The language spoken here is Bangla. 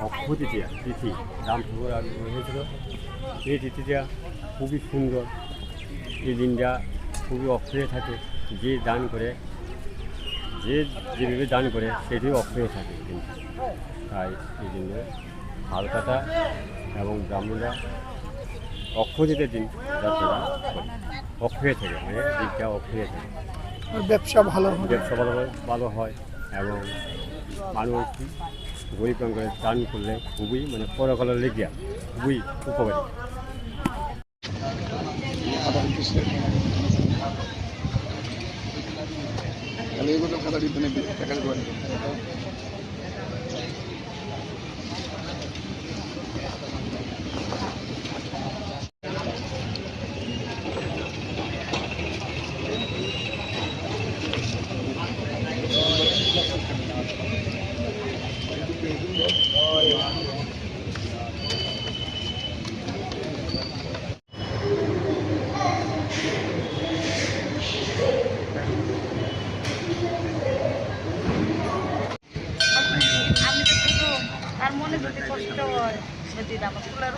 অক্ষয় তৃতীয়া তিথি রাম ঠাকুর আবির্ভাব হয়েছিল। এই তিথিটা খুবই সুন্দর। এই দিনটা খুবই অক্ষয় থাকে। যে দান করে, যে যেভাবে দান করে সেটিও অক্ষয় থাকে। কিন্তু তাই এই জন্য হালকাটা এবং ব্রাহ্মণরা অক্ষয় তৃতীয়ার দিন যাত্রাটা অক্ষয় থাকে, মানে দিকটা অক্ষয় থাকে। ব্যবসা ভালো হয়। ব্যবসা ভালো হয় এবং মানুষ গরিব করে দান করলে খুবই মানে পরকালের লেগিয়া খুবই উপকারী। তার মনে যদি কষ্ট হয় যদি আমার ফুলের